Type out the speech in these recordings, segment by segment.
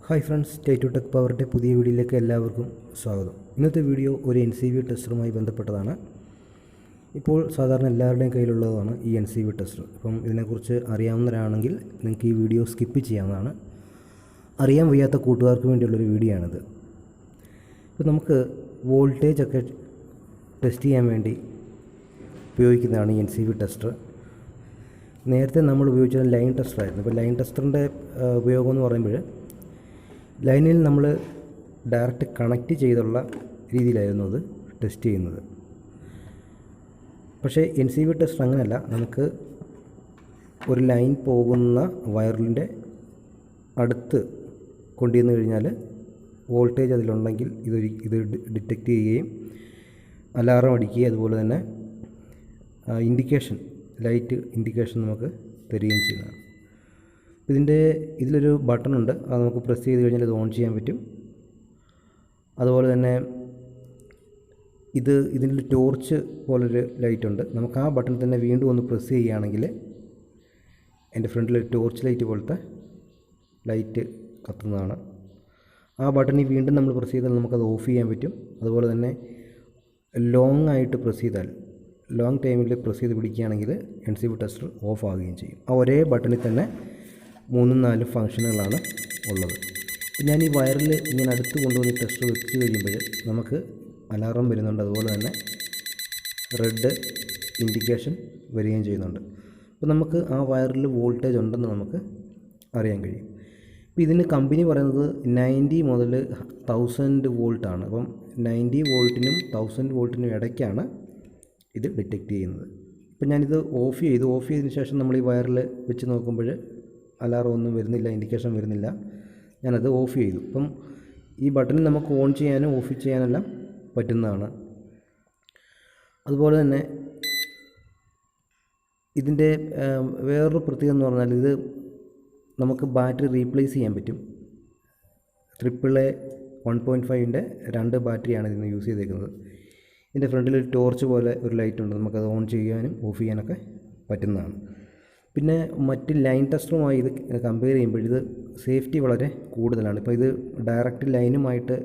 Hi friends, ടൈറ്റു tech പവറിൻ്റെ പുതിയ വീഡിയോയിലേക്ക് എല്ലാവർക്കും സ്വാഗതം. ഇന്നത്തെ വീഡിയോ ഒരു NCV ടെസ്റ്ററുമായി ബന്ധപ്പെട്ടതാണ്. ഇപ്പോൾ സാധാരണ എല്ലാവരുടെയും കയ്യിലുള്ളതാണ് ഈ NCV ടെസ്റ്റർ. അപ്പം ഇതിനെക്കുറിച്ച് അറിയാവുന്നവരാണെങ്കിൽ നിങ്ങൾക്ക് ഈ വീഡിയോ സ്കിപ്പ് ചെയ്യാവുന്നതാണ്. അറിയാൻ വയ്യാത്ത കൂട്ടുകാർക്ക് വേണ്ടിയുള്ളൊരു വീഡിയോ ആണിത്. ഇപ്പോൾ നമുക്ക് വോൾട്ടേജ് ഒക്കെ ടെസ്റ്റ് ചെയ്യാൻ വേണ്ടി ഉപയോഗിക്കുന്നതാണ് ഈ NCV ടെസ്റ്റർ. നേരത്തെ നമ്മൾ ഉപയോഗിച്ചത് ലൈൻ ടെസ്റ്ററായിരുന്നു. ഇപ്പോൾ ലൈൻ ടെസ്റ്ററിൻ്റെ ഉപയോഗം എന്ന് പറയുമ്പോൾ ലൈനിൽ നമ്മൾ ഡയറക്റ്റ് കണക്റ്റ് ചെയ്തുള്ള രീതിയിലായിരുന്നു അത് ടെസ്റ്റ് ചെയ്യുന്നത്. പക്ഷേ NCV ടെസ്റ്റർ അങ്ങനെയല്ല. നമുക്ക് ഒരു ലൈൻ പോകുന്ന വയറിൻ്റെ അടുത്ത് കൊണ്ടുവന്ന് കഴിഞ്ഞാൽ വോൾട്ടേജ് അതിലുണ്ടെങ്കിൽ ഇത് ഡിറ്റക്റ്റ് ചെയ്യുകയും അലാറം അടിക്കുകയും അതുപോലെ തന്നെ ലൈറ്റ് ഇൻഡിക്കേഷൻ നമുക്ക് തരികയും ചെയ്യുന്നതാണ്. ഇതിലൊരു ബട്ടണുണ്ട്. അത് നമുക്ക് പ്രസ് ചെയ്ത് കഴിഞ്ഞാൽ ഇത് ഓൺ ചെയ്യാൻ പറ്റും. അതുപോലെ തന്നെ ഇതിൻ്റെ ടോർച്ച് പോലൊരു ലൈറ്റുണ്ട്. നമുക്ക് ആ ബട്ടൺ തന്നെ വീണ്ടും ഒന്ന് പ്രസ് ചെയ്യുകയാണെങ്കിൽ എൻ്റെ ഫ്രണ്ടിലൊരു ടോർച്ച് ലൈറ്റ് പോലത്തെ ലൈറ്റ് കത്തുന്നതാണ്. ആ ബട്ടണിൽ വീണ്ടും നമ്മൾ പ്രസ് ചെയ്താൽ നമുക്കത് ഓഫ് ചെയ്യാൻ പറ്റും. അതുപോലെ തന്നെ ലോങ് ആയിട്ട് പ്രസ് ചെയ്താൽ ലോങ് ടൈമിൽ പ്രസ് ചെയ്ത് പിടിക്കുകയാണെങ്കിൽ NCV ടെസ്റ്റർ ഓഫ് ആവുകയും ചെയ്യും. ആ ഒരേ ബട്ടണിൽ തന്നെ 3-4 ഫങ്ഷനുകളാണ് ഉള്ളത്. ഞാൻ ഈ വയറിൽ ഇങ്ങനെ അടുത്ത് കൊണ്ടുവന്ന് ടെസ്റ്റർ വെച്ച് കഴിയുമ്പോൾ നമുക്ക് അലാറം വരുന്നുണ്ട്. അതുപോലെ തന്നെ റെഡ് ഇൻഡിക്കേഷൻ വരികയും ചെയ്യുന്നുണ്ട്. അപ്പോൾ നമുക്ക് ആ വയറിൽ വോൾട്ടേജ് ഉണ്ടെന്ന് നമുക്ക് അറിയാൻ കഴിയും. ഇപ്പോൾ ഇതിന് കമ്പനി പറയുന്നത് 90 മുതൽ 1000 വോൾട്ടാണ്. അപ്പം 90 വോൾട്ടിനും 1000 വോൾട്ടിനും ഇടയ്ക്കാണ് ഇത് ഡിറ്റക്റ്റ് ചെയ്യുന്നത്. ഇപ്പം ഞാനിത് ഓഫ് ചെയ്തതിന് ശേഷം നമ്മൾ ഈ വയറിൽ വെച്ച് നോക്കുമ്പോൾ അലാറം ഒന്നും വരുന്നില്ല, ഇൻഡിക്കേഷൻ വരുന്നില്ല. ഞാനത് ഓഫ് ചെയ്തു. ഇപ്പം ഈ ബട്ടണിൽ നമുക്ക് ഓൺ ചെയ്യാനും ഓഫ് ചെയ്യാനെല്ലാം പറ്റുന്നതാണ്. അതുപോലെ തന്നെ ഇതിൻ്റെ വേറൊരു പ്രത്യേകത എന്ന് പറഞ്ഞാൽ ഇത് നമുക്ക് ബാറ്ററി റീപ്ലേസ് ചെയ്യാൻ പറ്റും. AAA 1.5ൻ്റെ 2 ബാറ്ററിയാണ് ഇതിന് യൂസ് ചെയ്തേക്കുന്നത്. ഇതിൻ്റെ ഫ്രണ്ടിൽ ഒരു ടോർച്ച് പോലെ ഒരു ലൈറ്റ് ഉണ്ട്. നമുക്കത് ഓൺ ചെയ്യാനും ഓഫ് ചെയ്യാനൊക്കെ പറ്റുന്നതാണ്. പിന്നെ മറ്റ് ലൈൻ ടെസ്റ്ററുമായി ഇത് കമ്പയർ ചെയ്യുമ്പോൾ ഇത് സേഫ്റ്റി വളരെ കൂടുതലാണ്. ഇപ്പോൾ ഇത് ഡയറക്റ്റ് ലൈനുമായിട്ട്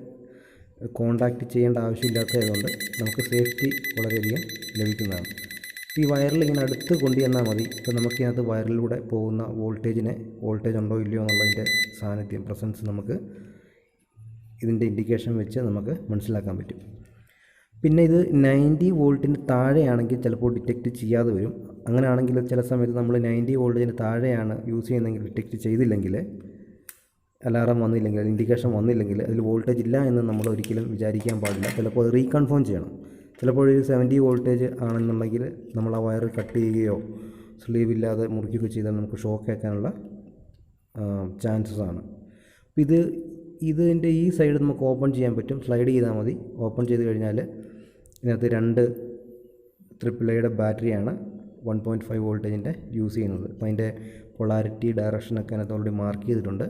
കോണ്ടാക്റ്റ് ചെയ്യേണ്ട ആവശ്യമില്ലാത്തതുകൊണ്ട് നമുക്ക് സേഫ്റ്റി വളരെയധികം ലഭിക്കുന്നതാണ്. ഈ വയറിൽ ഇങ്ങനെ അടുത്ത് കൊണ്ടുവന്നാൽ മതി. ഇപ്പോൾ നമുക്കിതിനകത്ത് വയറിലൂടെ പോകുന്ന വോൾട്ടേജ് ഉണ്ടോ ഇല്ലയോ എന്നുള്ളതിൻ്റെ പ്രസൻസ് നമുക്ക് ഇതിൻ്റെ ഇൻഡിക്കേഷൻ വെച്ച് നമുക്ക് മനസ്സിലാക്കാൻ പറ്റും. പിന്നെ ഇത് 90 വോൾട്ടിന് താഴെയാണെങ്കിൽ ചിലപ്പോൾ ഡിറ്റക്റ്റ് ചെയ്യാതെ വരും. അങ്ങനെയാണെങ്കിൽ ചില സമയത്ത് നമ്മൾ 90 വോൾട്ടിന് താഴെയാണ് യൂസ് ചെയ്യുന്നതെങ്കിൽ ഡിറ്റക്റ്റ് ചെയ്തില്ലെങ്കിൽ, അലാറം വന്നില്ലെങ്കിൽ, ഇൻഡിക്കേഷൻ വന്നില്ലെങ്കിൽ അതിൽ വോൾട്ടേജ് ഇല്ല എന്ന് നമ്മൾ ഒരിക്കലും വിചാരിക്കാൻ പാടില്ല. ചിലപ്പോൾ അത് റീകൺഫേം ചെയ്യണം. ചിലപ്പോൾ ഒരു 70 വോൾട്ടേജ് ആണെന്നുണ്ടെങ്കിൽ നമ്മൾ ആ വയർ കട്ട് ചെയ്യുകയോ സ്ലീവ് ഇല്ലാതെ മുറിക്കുകയോ ചെയ്താൽ നമുക്ക് ഷോക്ക് ഏൽക്കാനുള്ള ചാൻസസ് ആണ്. ഇതിൻ്റെ ഈ സൈഡ് നമുക്ക് ഓപ്പൺ ചെയ്യാൻ പറ്റും. സ്ലൈഡ് ചെയ്താൽ മതി. ഓപ്പൺ ചെയ്ത് കഴിഞ്ഞാൽ ഇതിനകത്ത് 2 AAAയുടെ ബാറ്ററിയാണ് 1.5 വോൾട്ടേജിൻ്റെ യൂസ് ചെയ്യുന്നത്. അപ്പോൾ അതിൻ്റെ പൊളാരിറ്റി ഡയറക്ഷനൊക്കെ അതിനകത്ത് ഓൾറെഡി മാർക്ക് ചെയ്തിട്ടുണ്ട്.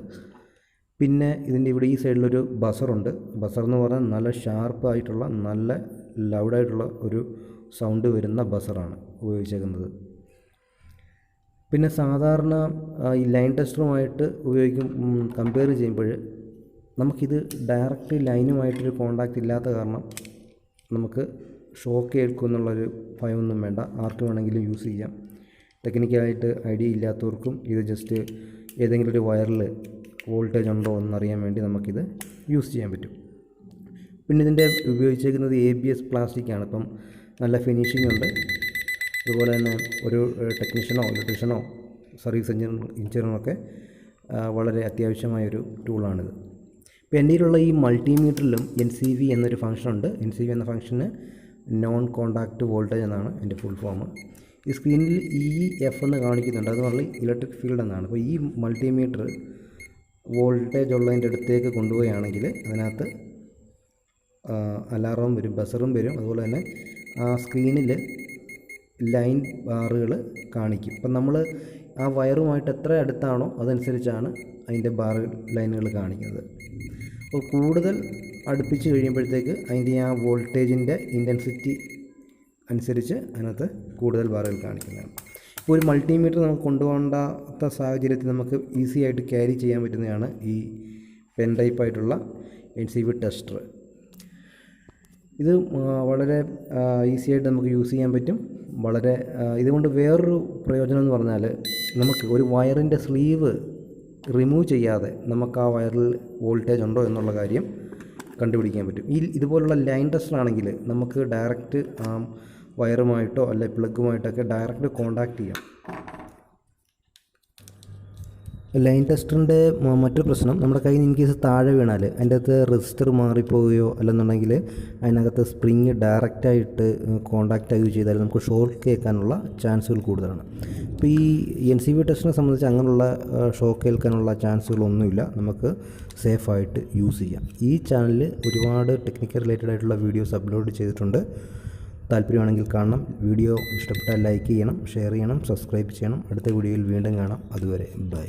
പിന്നെ ഇതിൻ്റെ ഇവിടെ ഈ സൈഡിലൊരു ബസറുണ്ട്. ബസർ എന്ന് പറഞ്ഞാൽ നല്ല ഷാർപ്പായിട്ടുള്ള നല്ല ലൗഡായിട്ടുള്ള ഒരു സൗണ്ട് വരുന്ന ബസറാണ് ഉപയോഗിച്ചേക്കുന്നത്. പിന്നെ സാധാരണ ഈ ലൈൻ ടെസ്റ്ററുമായിട്ട് കമ്പയർ ചെയ്യുമ്പോൾ നമുക്കിത് ഡയറക്റ്റ് ലൈനുമായിട്ടൊരു കോണ്ടാക്റ്റ് ഇല്ലാത്ത കാരണം നമുക്ക് ഷോക്ക് ഏൽക്കും എന്നുള്ളൊരു ഭയമൊന്നും വേണ്ട. ആർക്ക് വേണമെങ്കിലും യൂസ് ചെയ്യാം. ടെക്നിക്കലായിട്ട് ഐഡിയ ഇല്ലാത്തവർക്കും ഇത് ജസ്റ്റ് ഏതെങ്കിലും ഒരു വയറിൽ വോൾട്ടേജ് ഉണ്ടോ എന്നറിയാൻ വേണ്ടി നമുക്കിത് യൂസ് ചെയ്യാൻ പറ്റും. പിന്നെ ഇതിൻ്റെ ഉപയോഗിച്ചേക്കുന്നത് ABS പ്ലാസ്റ്റിക്കാണ്. ഇപ്പം നല്ല ഫിനിഷിംഗ് ഉണ്ട്. അതുപോലെ തന്നെ ഒരു ടെക്നീഷ്യനോ ഇലക്ട്രീഷ്യനോ സർവീസ് എഞ്ചിനീയറിനൊക്കെ വളരെ അത്യാവശ്യമായൊരു ടൂളാണിത്. ഇപ്പോൾ എൻ്റെ കയ്യിലുള്ള ഈ മൾട്ടിമീറ്ററിലും NCV എന്നൊരു ഫംഗ്ഷനുണ്ട്. NCV എന്ന ഫംഗ്ഷന് നോൺ കോണ്ടാക്റ്റ് വോൾട്ടേജ് എന്നാണ് എൻ്റെ ഫുൾ ഫോം. ഈ സ്ക്രീനിൽ EF എന്ന് കാണിക്കുന്നുണ്ട്. അത് പറഞ്ഞാൽ ഇലക്ട്രിക് ഫീൽഡ് എന്നാണ്. അപ്പോൾ ഈ മൾട്ടിമീറ്റർ വോൾട്ടേജ് ഉള്ളതിൻ്റെ അടുത്തേക്ക് കൊണ്ടുപോവുകയാണെങ്കിൽ അതിനകത്ത് അലാറം വരും, ബസറും വരും. അതുപോലെ തന്നെ ആ സ്ക്രീനിൽ ലൈൻ ബാറുകൾ കാണിക്കും. അപ്പം നമ്മൾ ആ വയറുമായിട്ട് എത്ര അടുത്താണോ അതനുസരിച്ചാണ് അതിൻ്റെ ലൈനുകൾ കാണിക്കുന്നത്. അപ്പോൾ കൂടുതൽ അടുപ്പിച്ച് കഴിയുമ്പോഴത്തേക്ക് അതിൻ്റെ ആ വോൾട്ടേജിൻ്റെ ഇൻറ്റൻസിറ്റി അനുസരിച്ച് അതിനകത്ത് കൂടുതൽ ബാറുകൾ കാണിക്കുന്നതാണ്. ഇപ്പോൾ ഒരു മൾട്ടിമീറ്റർ നമുക്ക് കൊണ്ടുപോകേണ്ടാത്ത സാഹചര്യത്തിൽ നമുക്ക് ഈസി ആയിട്ട് ക്യാരി ചെയ്യാൻ പറ്റുന്നതാണ് ഈ പെൻ ടൈപ്പായിട്ടുള്ള NCV ടെസ്റ്റർ. ഇത് വളരെ ഈസി ആയിട്ട് നമുക്ക് യൂസ് ചെയ്യാൻ പറ്റും. വളരെ ഇതുകൊണ്ട് വേറൊരു പ്രയോജനം എന്ന് പറഞ്ഞാൽ നമുക്ക് ഒരു വയറിൻ്റെ സ്ലീവ് റിമൂവ് ചെയ്യാതെ നമുക്ക് ആ വയറിൽ വോൾട്ടേജ് ഉണ്ടോ എന്നുള്ള കാര്യം കണ്ടുപിടിക്കാൻ പറ്റും. ഇതുപോലുള്ള ലൈൻ ടെസ്റ്റർ ആണെങ്കിൽ നമുക്ക് ഡയറക്റ്റ് വയറുമായിട്ടോ അല്ലെ പ്ലഗുമായിട്ടൊക്കെ ഡയറക്റ്റ് കോണ്ടാക്ട് ചെയ്യാം. ലൈൻ ടെസ്റ്ററിൻ്റെ മറ്റൊരു പ്രശ്നം, നമ്മുടെ കയ്യിൽ നിന്ന് ഇൻ കേസ് താഴെ വീണാൽ അതിൻ്റെ അകത്ത് റെസിസ്റ്റർ മാറിപ്പോവുകയോ അല്ലെന്നുണ്ടെങ്കിൽ അതിനകത്ത് സ്പ്രിങ് ഡയറക്റ്റായിട്ട് കോണ്ടാക്റ്റ് ആവുകയോ ചെയ്താൽ നമുക്ക് ഷോക്ക് കേൾക്കാനുള്ള ചാൻസുകൾ കൂടുതലാണ്. അപ്പോൾ ഈ NCV ടെസ്റ്റിനെ സംബന്ധിച്ച് അങ്ങനെയുള്ള ഷോക്ക് കേൾക്കാനുള്ള ചാൻസുകളൊന്നുമില്ല, നമുക്ക് സേഫായിട്ട് യൂസ് ചെയ്യാം. ഈ ചാനലിൽ ഒരുപാട് ടെക്നിക്കൽ റിലേറ്റഡ് ആയിട്ടുള്ള വീഡിയോസ് അപ്ലോഡ് ചെയ്തിട്ടുണ്ട്. താല്പര്യമാണെങ്കിൽ കാണണം. വീഡിയോ ഇഷ്ടപ്പെട്ടാൽ ലൈക്ക് ചെയ്യണം, ഷെയർ ചെയ്യണം, സബ്സ്ക്രൈബ് ചെയ്യണം. അടുത്ത വീഡിയോയിൽ വീണ്ടും കാണാം. അതുവരെ ബൈ.